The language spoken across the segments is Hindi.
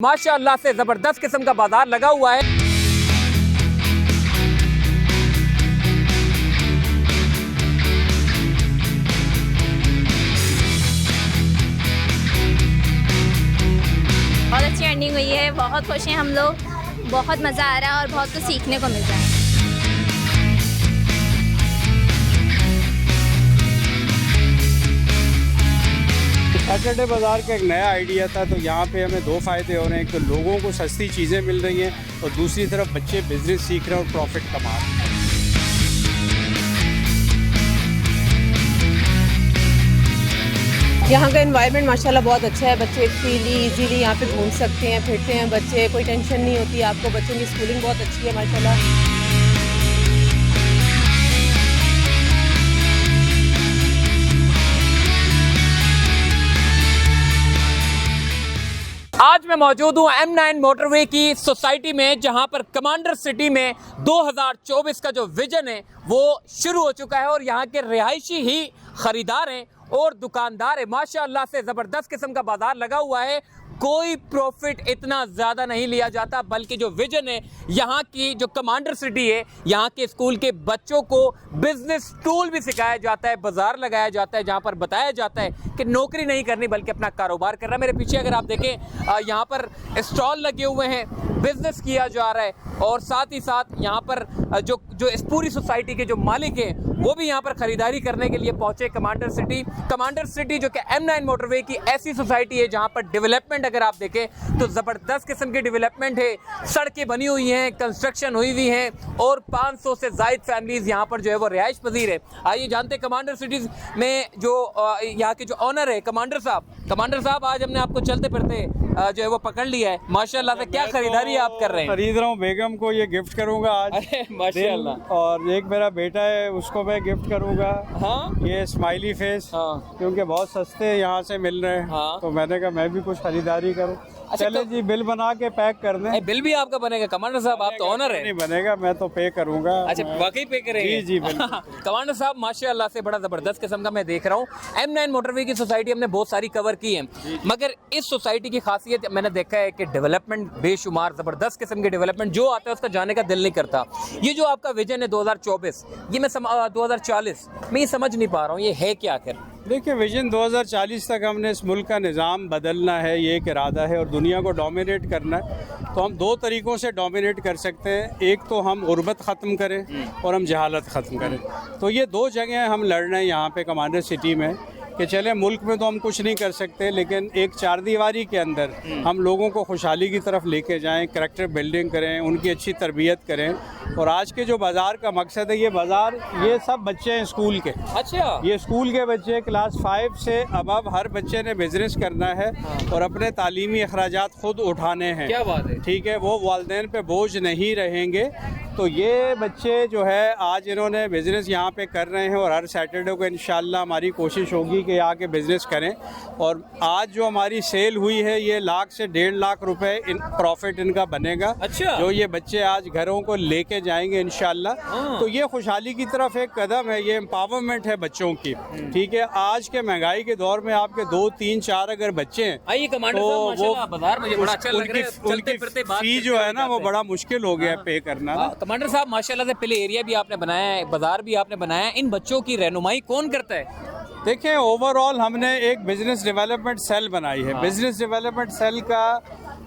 माशाअल्लाह से जबरदस्त किस्म का बाजार लगा हुआ है। बहुत अच्छी अर्निंग हुई है, बहुत खुश हैं हम लोग, बहुत मज़ा आ रहा है और बहुत कुछ सीखने को मिल रहा है। सैटरडे बाज़ार का एक नया आइडिया था, तो यहाँ पे हमें दो फ़ायदे हो रहे हैं। एक तो लोगों को सस्ती चीज़ें मिल रही हैं और दूसरी तरफ बच्चे बिजनेस सीख रहे हैं और प्रॉफिट कमा रहे हैं। यहाँ का एनवायरनमेंट माशाल्लाह बहुत अच्छा है। बच्चे फ्रीली इजीली यहाँ पे घूम सकते हैं, फिरते हैं बच्चे, कोई टेंशन नहीं होती आपको। बच्चों की स्कूलिंग बहुत अच्छी है माशाल्लाह। आज मैं मौजूद हूँ M9 मोटरवे की सोसाइटी में, जहां पर कमांडर सिटी में 2024 का जो विजन है वो शुरू हो चुका है और यहाँ के रिहायशी ही खरीदार हैं और दुकानदार है। माशाअल्लाह से ज़बरदस्त किस्म का बाजार लगा हुआ है। कोई प्रॉफिट इतना ज़्यादा नहीं लिया जाता, बल्कि जो विजन है यहाँ की, जो कमांडर सिटी है, यहाँ के स्कूल के बच्चों को बिजनेस टूल भी सिखाया जाता है, बाजार लगाया जाता है, जहाँ पर बताया जाता है कि नौकरी नहीं करनी बल्कि अपना कारोबार करना। मेरे पीछे अगर आप देखें, यहाँ पर स्टॉल लगे हुए हैं, बिजनेस किया जा रहा है और साथ ही साथ यहाँ पर जो इस पूरी सोसाइटी के जो मालिक हैं वो भी यहाँ पर ख़रीदारी करने के लिए पहुँचे। कमांडर सिटी जो कि M9 मोटरवे की ऐसी सोसाइटी है जहाँ पर डेवलपमेंट अगर आप देखें तो ज़बरदस्त किस्म की डेवलपमेंट है। सड़कें बनी हुई हैं, कंस्ट्रक्शन हुई हुई हैं और 500 से ज़ायद फैमिलीज़ यहाँ पर जो है वो रिहाइश पजीर है। आइए जानते हैं कमांडर सिटीज़ में जो यहाँ के जो ऑनर है कमांडर साहब, आज हमने आपको चलते फिरते जो है वो पकड़ लिया है। माशाल्लाह से क्या खरीदारी आप कर रहे हैं? खरीद रहा हूँ, बेगम को ये गिफ्ट करूँगा आज। माशाल्लाह। और एक मेरा बेटा है, उसको मैं गिफ्ट करूँगा। हाँ, ये स्माइली फेस, हाँ, क्योंकि बहुत सस्ते यहाँ से मिल रहे हैं। हाँ। तो मैंने कहा मैं भी कुछ खरीदारी करूँ। अच्छा, चले जी, बिल बना के पैक कर दें। बिल भी आपका बनेगा कमांडर साहब? आप तो ऑनर है। नहीं बनेगा, मैं तो पे करूँगा। अच्छा, वाकई पे करेंगे? जी बिल्कुल। कमांडर साहब माशाल्लाह से बड़ा जबरदस्त किस्म का मैं देख रहा हूँ। M9 मोटरवे की सोसाइटी हमने बहुत सारी कवर की है, मगर इस सोसाइटी की खासियत मैंने देखा है कि डेवलपमेंट बेशुमार, जबरदस्त किस्म की डेवलपमेंट, जो आता है उसका जाने का दिल नहीं करता। ये जो आपका विजन है 2024, ये मैं 2040 मैं ये समझ नहीं पा रहा हूँ, ये है क्या आखिर? देखिए, विजन 2040 तक हमने इस मुल्क का निज़ाम बदलना है, ये एक इरादा है, और दुनिया को डोमिनेट करना है। तो हम दो तरीक़ों से डोमिनेट कर सकते हैं। एक तो हम गुर्बत ख़त्म करें और हम जहालत ख़त्म करें। तो ये दो जगह हम लड़ रहे हैं यहाँ पे कमांडर सिटी में, कि चले मुल्क में तो हम कुछ नहीं कर सकते, लेकिन एक चारदीवारी के अंदर हम लोगों को खुशहाली की तरफ लेके जाएं, करैक्टर बिल्डिंग करें, उनकी अच्छी तरबियत करें। और आज के जो बाज़ार का मकसद है, ये बाज़ार, ये सब बच्चे हैं स्कूल के। अच्छा, ये स्कूल के बच्चे, क्लास 5 से अब हर बच्चे ने बिजनेस करना है और अपने तालीमी अखराजात खुद उठाने हैं। क्या बात है। ठीक है, वो वालिदैन पे बोझ नहीं रहेंगे। तो ये बच्चे जो है आज इन्होंने बिज़नेस यहाँ पे कर रहे हैं और हर सैटरडे को इंशाल्लाह हमारी कोशिश होगी कि आके बिज़नेस करें। और आज जो हमारी सेल हुई है, ये लाख से 1.5 लाख रुपए प्रॉफिट इनका बनेगा। अच्छा। जो ये बच्चे आज घरों को लेके जाएंगे इंशाल्लाह। तो ये खुशहाली की तरफ एक कदम है, ये एम्पावरमेंट है बच्चों की। ठीक है, आज के महंगाई के दौर में आपके 2, 3, 4 अगर बच्चे हैं, आइए कमांडर साहब, माशाल्लाह बाजार मुझे बड़ा अच्छा लग रहा है। चलते फिरते बात फी जो है ना, वो बड़ा मुश्किल हो गया पे करना ना। कमांडर साहब माशाल्लाह से पहले एरिया भी आपने बनाया है, बाजार भी आपने बनाया है, इन बच्चों की रहनुमाई कौन करता है? देखिए, ओवरऑल हमने एक बिजनेस डेवलपमेंट सेल बनाई है। बिजनेस डेवलपमेंट सेल का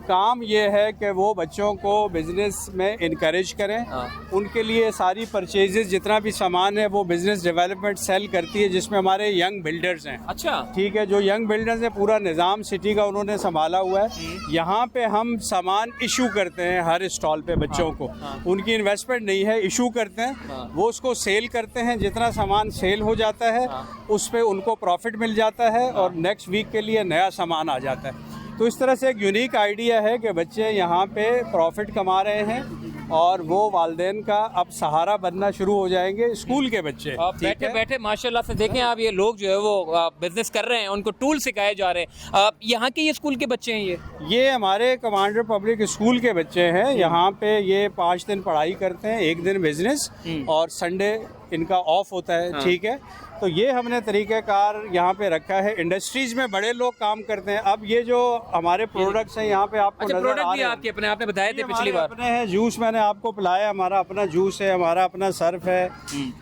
काम ये है कि वो बच्चों को बिजनेस में इनकरेज करें। उनके लिए सारी परचेजेस, जितना भी सामान है, वो बिजनेस डेवलपमेंट सेल करती है, जिसमें हमारे यंग बिल्डर्स हैं। अच्छा, ठीक है, जो यंग बिल्डर्स हैं, पूरा निज़ाम सिटी का उन्होंने संभाला हुआ है। यहाँ पे हम सामान इशू करते हैं हर स्टॉल पे बच्चों को। उनकी इन्वेस्टमेंट नहीं है, इशू करते हैं, वो उसको सेल करते हैं। जितना सामान सेल हो जाता है उस पर उनको प्रॉफिट मिल जाता है और नेक्स्ट वीक के लिए नया सामान आ जाता है। तो इस तरह से एक यूनिक आइडिया है कि बच्चे यहाँ पे प्रॉफिट कमा रहे हैं और वो वालिदैन का अब सहारा बनना शुरू हो जाएंगे, स्कूल के बच्चे। बैठे बैठे माशाल्लाह से देखें आप, ये लोग जो है वो बिजनेस कर रहे हैं, उनको टूल सिखाए जा रहे हैं। यहाँ के ये स्कूल के बच्चे हैं? ये हमारे कमांडर पब्लिक स्कूल के बच्चे हैं। यहाँ पे ये 5 दिन पढ़ाई करते हैं, 1 दिन बिजनेस, और संडे इनका ऑफ होता है, ठीक है। तो ये हमने तरीक़ाकार यहाँ पे रखा है। इंडस्ट्रीज़ में बड़े लोग काम करते हैं। अब ये जो हमारे प्रोडक्ट्स हैं यहाँ पे आपको अच्छा, नजर प्रोडक्ट आ भी रहे हैं। आपके अपने आपने बताए थे पिछली बार। अपने हैं, जूस मैंने आपको पिलाया, हमारा अपना जूस है, हमारा अपना सर्फ है,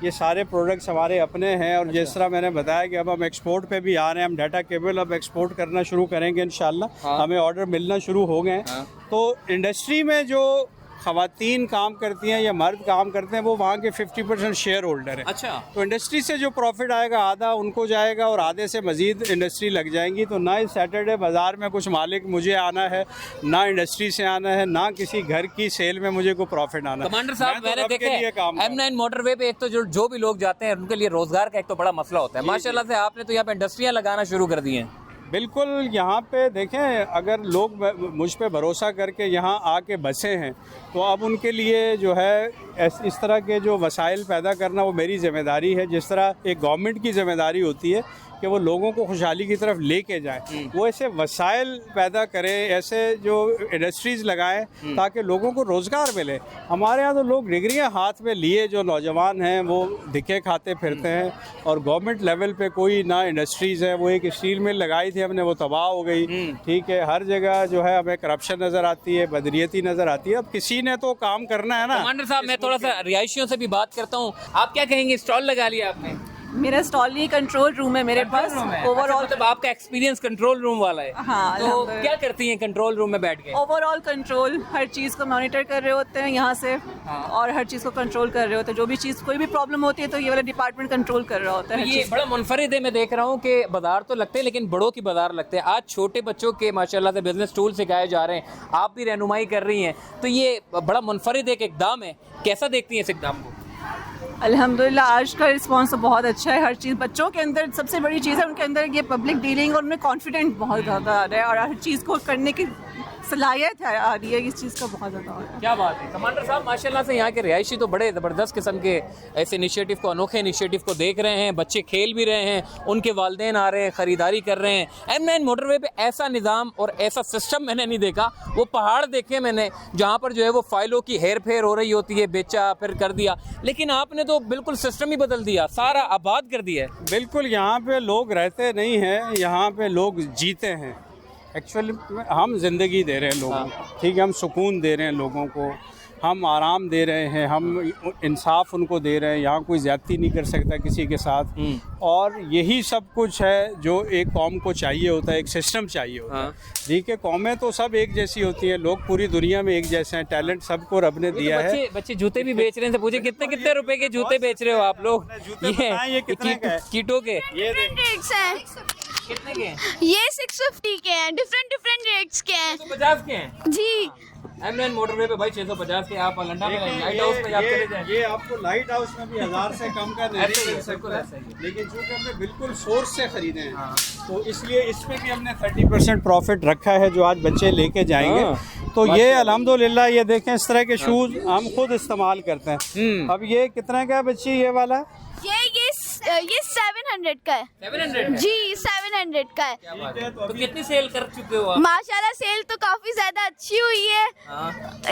ये सारे प्रोडक्ट्स हमारे अपने हैं। और जिस तरह मैंने बताया कि अब हम एक्सपोर्ट पे भी आ रहे हैं, हम डाटा केबल अब एक्सपोर्ट करना शुरू करेंगे इंशाल्लाह। हमें ऑर्डर मिलना शुरू हो गए हैं। तो इंडस्ट्री में जो ख़वातीन काम करती हैं या मर्द काम करते हैं वो वहाँ के 50% शेयर होल्डर है। अच्छा, तो इंडस्ट्री से जो प्रॉफिट आएगा आधा उनको जाएगा और आधे से मज़ीद इंडस्ट्री लग जाएंगी। तो ना इस सैटरडे बाज़ार में कुछ मालिक मुझे आना है, ना इंडस्ट्री से आना है, ना किसी घर की सेल में मुझे कोई प्रॉफिट आना है। कमांडर साहब, मैंने देखा M9 मोटरवे पे एक तो जो भी लोग जाते हैं उनके लिए रोजगार का एक तो बड़ा मसला होता है। माशाल्लाह से आपने तो यहाँ पे इंडस्ट्रियाँ लगाना शुरू कर दी हैं। बिल्कुल, यहाँ पे देखें, अगर लोग मुझ पे भरोसा करके यहाँ आके बसे हैं तो अब उनके लिए जो है इस तरह के जो वसाइल पैदा करना वो मेरी ज़िम्मेदारी है। जिस तरह एक गवर्नमेंट की ज़िम्मेदारी होती है कि वो लोगों को खुशहाली की तरफ लेके जाए, वो ऐसे वसाइल पैदा करें, ऐसे जो इंडस्ट्रीज़ लगाएं ताकि लोगों को रोज़गार मिले। हमारे यहाँ तो लोग डिग्रियाँ हाथ में लिए जो नौजवान हैं वो धिक्के खाते फिरते हैं और गवर्नमेंट लेवल पे कोई ना इंडस्ट्रीज़ है। वो एक स्टील मिल लगाई थी हमने, वो तबाह हो गई, ठीक है। हर जगह जो है हमें करप्शन नज़र आती है, बदरियती नज़र आती है। अब किसी ने तो काम करना है ना। कमांडर साहब, मैं थोड़ा सा रिहायशियों से भी बात करता हूँ। आप क्या कहेंगे, स्टॉल लगा लिया आपने? मेरा स्टॉल ही कंट्रोल रूम है मेरे पास। ओवरऑल मतलब आपका एक्सपीरियंस कंट्रोल रूम वाला है। हाँ, तो क्या करती हैं कंट्रोल रूम में बैठ के? ओवरऑल कंट्रोल, हर चीज़ को मॉनिटर कर रहे होते हैं यहाँ से, और हर चीज़ को कंट्रोल कर रहे होते हैं। जो भी चीज़ कोई भी प्रॉब्लम होती है तो ये वाला डिपार्टमेंट कंट्रोल कर रहा होता है। ये बड़ा मुनफरिद है। मैं देख रहा हूँ कि बाजार तो लगते हैं लेकिन बड़ों की बाजार लगते हैं। आज छोटे बच्चों के माशाल्लाह से बिजनेस टूल सिखाए जा रहे हैं, आप भी रहनुमाई कर रही हैं, तो ये बड़ा मुनफरिद एक इक़दाम है। कैसा देखती हैं इस इक़दाम को? अल्हम्दुलिल्लाह, आज का रिस्पांस तो बहुत अच्छा है। हर चीज़ बच्चों के अंदर सबसे बड़ी चीज़ है, उनके अंदर ये पब्लिक डीलिंग और उनमें कॉन्फिडेंट बहुत ज़्यादा आ रहा है और हर चीज़ को करने की सलाहियत आ रही है। इस चीज़ का बहुत ज़्यादा हो रहा है। क्या बात है कमांडर साहब, माशाल्लाह से यहाँ के रिहायशी तो बड़े ज़बरदस्त किस्म के ऐसे इनिशिएटिव को, अनोखे इनिशिएटिव को देख रहे हैं। बच्चे खेल भी रहे हैं, उनके वालिदैन आ रहे हैं, ख़रीदारी कर रहे हैं। M9 मोटरवे पे ऐसा निज़ाम और ऐसा सिस्टम मैंने नहीं देखा। वो पहाड़ देखे मैंने जहाँ पर जो है वो फाइलों की हेर फेर हो रही होती है, बेचा फिर कर दिया, लेकिन आपने तो बिल्कुल सिस्टम ही बदल दिया, सारा आबाद कर दिया है। बिल्कुल, यहाँ पे लोग रहते नहीं हैं, यहाँ पे लोग जीते हैं। एक्चुअली हम ज़िंदगी दे रहे हैं लोगों को, ठीक है, हम सुकून दे रहे हैं लोगों को, हम आराम दे रहे हैं, हम इंसाफ उनको दे रहे हैं। यहाँ कोई ज़्यादती नहीं कर सकता किसी के साथ। और यही सब कुछ है जो एक कौम को चाहिए होता है, एक सिस्टम चाहिए होता है। ठीक है, कौमें तो सब एक जैसी होती हैं, लोग पूरी दुनिया में एक जैसे हैं, टैलेंट सबको रब ने दिया है। बच्चे जूते भी बेच रहे हैं, तो पूछे कितने कितने रुपए के जूते बेच रहे हो आप लोग? ये कितने के हैं? कीटों के ये रेट्स हैं, कितने के हैं? ये 650 के हैं, डिफरेंट रेट्स के हैं 650 के हैं जी। M9 मोटरवे पे भाई 650 के। आप लंडा में लाइट हाउस पे आप चले जाएं, ये आपको लाइट हाउस में भी 1000 से कम का नहीं ऐसे ही है, मिल बिल्कुल सकता ऐसे ही है। लेकिन चूंकि हमने बिल्कुल सोर्स से खरीदे हैं तो इसलिए इसमें भी हमने 30% प्रॉफिट रखा है जो आज बच्चे लेके जाएंगे। तो ये अल्हम्दुलिल्लाह, ये देखें इस तरह के शूज हम खुद इस्तेमाल करते हैं। अब ये कितना का है बच्ची, ये वाला? ये 700 का है। 700 जी 700 का है। क्या बात है? तो कितनी सेल कर चुके हो आप? माशाल्लाह सेल तो काफी ज्यादा अच्छी हुई है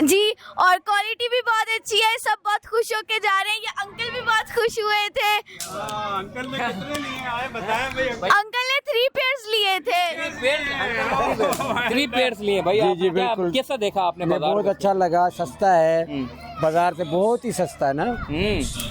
जी, और क्वालिटी भी बहुत अच्छी है। सब बहुत खुश होके जा रहे हैं। ये अंकल भी बहुत खुश हुए थे। अंकल ने कितने लिए आए बताएं भाई। अंकल ने 3 पेयर्स लिए थे। 3 पेयर्स लिए भाई। जी बिल्कुल। कैसा देखा आपने बाजार? बहुत अच्छा लगा, सस्ता है, बाजार से बहुत ही सस्ता है ना।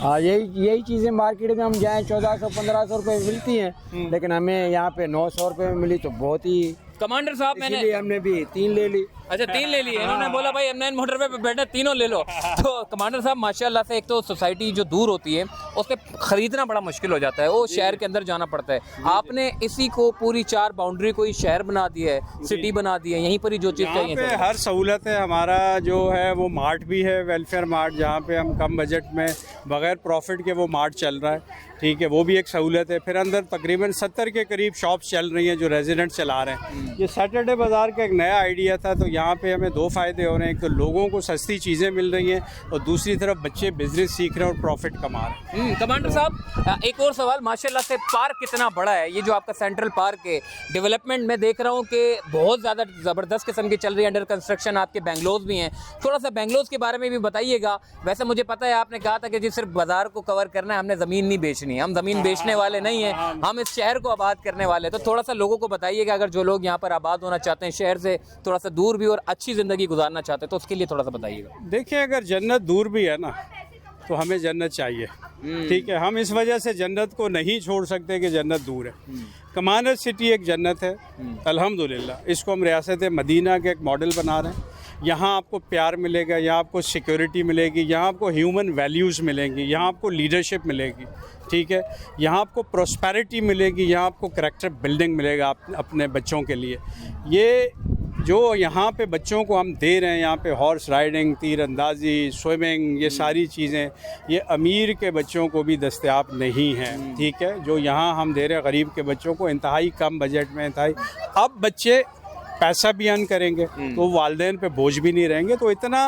हाँ, यही चीज़ें मार्केट में हम जाएं 1400-1500 रुपए मिलती हैं, लेकिन हमें यहाँ पे 900 रुपए में मिली तो बहुत ही। कमांडर साहब, मैंने हमने भी 3 ले ली। अच्छा 3 ले लिए। इन्होंने बोला भाई M9 मोटरवे पे बैठे तीनों ले लो। तो कमांडर साहब माशाल्लाह से, एक तो सोसाइटी जो दूर होती है उस पर ख़रीदना बड़ा मुश्किल हो जाता है, वो शहर के अंदर जाना पड़ता है। आपने इसी को पूरी 4 बाउंड्री को ही शहर बना दिया है, सिटी बना दी है, यहीं पर ही जो चीज़ चाहिए पे हर सहूलत है। हमारा जो है वो मार्ट भी है, वेलफेयर मार्ट, जहाँ पे हम कम बजट में बग़ैर प्रॉफिट के वो मार्ट चल रहा है। ठीक है, वो भी एक सहूलत है। फिर अंदर तकरीबन 70 के करीब शॉप्स चल रही हैं जो रेजिडेंट चला रहे हैं। ये सैटरडे बाज़ार का एक नया आइडिया था, तो यहाँ पे हमें दो फ़ायदे हो रहे हैं। एक तो लोगों को सस्ती चीज़ें मिल रही हैं और दूसरी तरफ बच्चे बिजनेस सीख रहे हैं और प्रॉफिट कमा रहे हैं। कमांडर साहब, एक और सवाल, माशाल्लाह से पार्क कितना बड़ा है, ये जो आपका सेंट्रल पार्क है, डेवलपमेंट में देख रहा हूँ कि बहुत ज़्यादा ज़बरदस्त किस्म की चल रही है, अंडर कंस्ट्रक्शन आपके बेंगलोज भी हैं। थोड़ा सा बेंगलोज के बारे में भी बताइएगा। वैसे मुझे पता है आपने कहा था कि जी सिर्फ बाजार को कवर करना है, हमने ज़मीन नहीं बेचनी है, हम ज़मीन बेचने वाले नहीं हैं, हम इस शहर को आबाद करने वाले। तो थोड़ा सा लोगों को बताइएगा, अगर जो लोग यहाँ पर आबाद होना चाहते हैं, शहर से थोड़ा सा दूर भी और अच्छी ज़िंदगी गुजारना चाहते हैं, तो उसके लिए थोड़ा सा बताइएगा। देखिए, अगर जन्नत दूर भी है ना, तो हमें जन्नत चाहिए, ठीक है। हम इस वजह से जन्नत को नहीं छोड़ सकते कि जन्नत दूर है। कमांडर सिटी एक जन्नत है, अल्हम्दुलिल्लाह। इसको हम रियासत मदीना के एक मॉडल बना रहे हैं। यहाँ आपको प्यार मिलेगा, यहाँ आपको सिक्योरिटी मिलेगी, यहाँ आपको ह्यूमन वैल्यूज़ मिलेंगी, यहाँ आपको लीडरशिप मिलेगी, ठीक है। यहाँ आपको प्रॉस्पेरिटी मिलेगी, यहाँ आपको करैक्टर बिल्डिंग मिलेगा अपने बच्चों के लिए। ये जो यहाँ पे बच्चों को हम दे रहे हैं, यहाँ पे हॉर्स राइडिंग, तीरंदाजी, स्विमिंग, ये सारी चीज़ें ये अमीर के बच्चों को भी दस्तयाब नहीं हैं, ठीक है। जो यहाँ हम दे रहे हैं गरीब के बच्चों को इंतहाई कम बजट में, इंतहाई। अब बच्चे पैसा भी अर्न करेंगे तो वालिदैन पे बोझ भी नहीं रहेंगे। तो इतना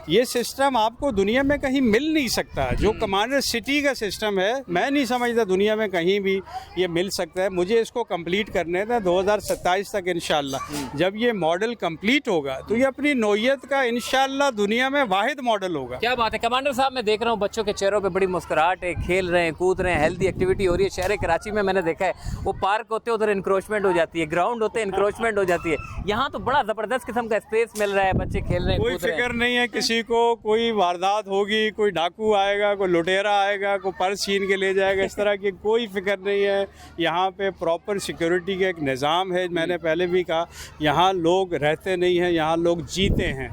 ये सिस्टम आपको दुनिया में कहीं मिल नहीं सकता। जो कमांडर सिटी का सिस्टम है, मैं नहीं समझता दुनिया में कहीं भी ये मिल सकता है। मुझे इसको कंप्लीट करने था 2027 तक इंशाल्लाह। जब ये मॉडल कंप्लीट होगा तो ये अपनी नौयत का इंशाल्लाह दुनिया में वाहिद मॉडल होगा। क्या बात है कमांडर साहब, मैं देख रहा हूँ बच्चों के चेहरों पे बड़ी मुस्कुराहट है, खेल रहे हैं, कूद रहे हैं, हेल्दी एक्टिविटी हो रही है। शहर कराची में मैंने देखा है, वो पार्क होते हैं उधर इंक्रोचमेंट हो जाती है, ग्राउंड होते हैं इंक्रोचमेंट हो जाती है। यहाँ तो बड़ा जबरदस्त किस्म का स्पेस मिल रहा है, बच्चे खेल रहे हैं, कोई फिक्र नहीं है किसी को, कोई वारदात होगी, कोई डाकू आएगा, कोई लुटेरा आएगा, कोई पर्स छीन के ले जाएगा, इस तरह की कोई फिक्र नहीं है। यहाँ पे प्रॉपर सिक्योरिटी का एक निज़ाम है। मैंने पहले भी कहा, यहाँ लोग रहते नहीं हैं, यहाँ लोग जीते हैं,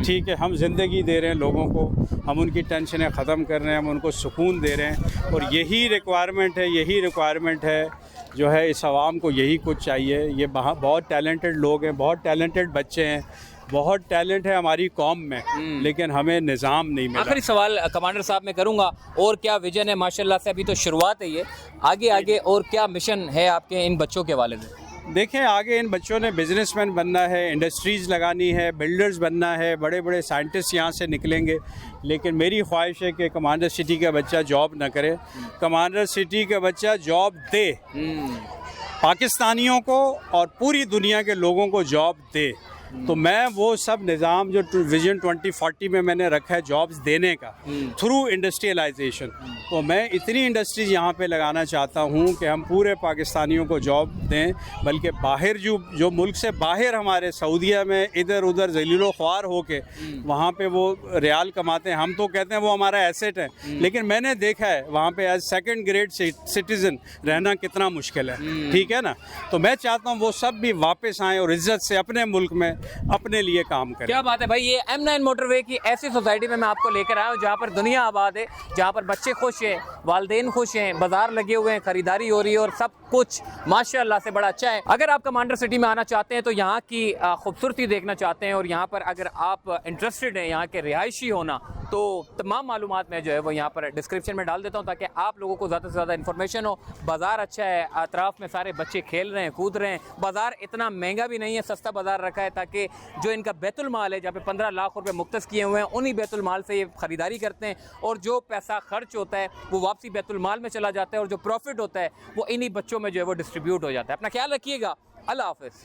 ठीक है। हम ज़िंदगी दे रहे हैं लोगों को, हम उनकी टेंशनें ख़त्म कर रहे हैं, हम उनको सुकून दे रहे हैं। और यही रिक्वायरमेंट है जो है इस आवाम को, यही कुछ चाहिए। ये बहुत टैलेंटेड लोग हैं, बहुत टैलेंटेड बच्चे हैं, बहुत टैलेंट है हमारी कौम में, लेकिन हमें निज़ाम नहीं मिला। आखिरी सवाल कमांडर साहब मैं करूंगा, और क्या विजन है? माशाल्लाह से अभी तो शुरुआत है, ये आगे और क्या मिशन है आपके इन बच्चों के वाले से? देखें, आगे इन बच्चों ने बिजनेसमैन बनना है, इंडस्ट्रीज़ लगानी है, बिल्डर्स बनना है, बड़े बड़े साइंटिस्ट यहाँ से निकलेंगे। लेकिन मेरी ख्वाहिश है कि कमांडर सिटी का बच्चा जॉब ना करे, कमांडर सिटी का बच्चा जॉब दे, पाकिस्तानियों को और पूरी दुनिया के लोगों को जॉब दे। तो मैं वो सब निज़ाम जो विजन 2040 में मैंने रखा है जॉब्स देने का थ्रू इंडस्ट्रियलाइजेशन, तो मैं इतनी इंडस्ट्रीज यहाँ पे लगाना चाहता हूँ कि हम पूरे पाकिस्तानियों को जॉब दें। बल्कि बाहर जो मुल्क से बाहर हमारे सऊदीया में इधर उधर ज़लीलो ख्वार हो के वहाँ पे वो रियाल कमाते हैं, हम तो कहते हैं वो हमारा एसेट है, लेकिन मैंने देखा है वहाँ पे एज सेकंड ग्रेड सिटीज़न रहना कितना मुश्किल है, ठीक है ना। तो मैं चाहता हूँ वो सब भी वापस आएँ और इज़्ज़त से अपने मुल्क में अपने लिए काम करें। क्या बात है भाई, ये M9 मोटरवे की ऐसी सोसाइटी में मैं आपको लेकर आया हूँ जहाँ पर दुनिया आबाद है, जहाँ पर बच्चे खुश हैं, वालिदैन खुश हैं, बाजार लगे हुए हैं, खरीदारी हो रही है और सब कुछ माशाल्लाह से बड़ा अच्छा है। अगर आप कमांडर सिटी में आना चाहते हैं, तो यहाँ की खूबसूरती देखना चाहते हैं और यहाँ पर अगर आप इंटरेस्टेड हैं यहाँ के रिहायशी होना, तो तमाम मालूमात मैं जो है वो यहाँ पर डिस्क्रिप्शन में डाल देता हूँ ताकि आप लोगों को ज़्यादा से ज़्यादा इन्फॉर्मेशन हो। बाज़ार अच्छा है, अतराफ़ में सारे बच्चे खेल रहे हैं, कूद रहे हैं, बाज़ार इतना महंगा भी नहीं है, सस्ता बाज़ार रखा है ताकि जो इनका बैतुल माल है, जहाँ पे 15 लाख रुपए मुख्तस किए हुए हैं, उन्हीं बैतुल माल से ये ख़रीदारी करते हैं और जो पैसा खर्च होता है वो वापसी बैतुल माल में चला जाता है और जो प्रॉफिट होता है वो इन्हीं बच्चों में जो है वो डिस्ट्रीब्यूट हो जाता है। अपना ख्याल रखिएगा, अल्लाह हाफ़िज़।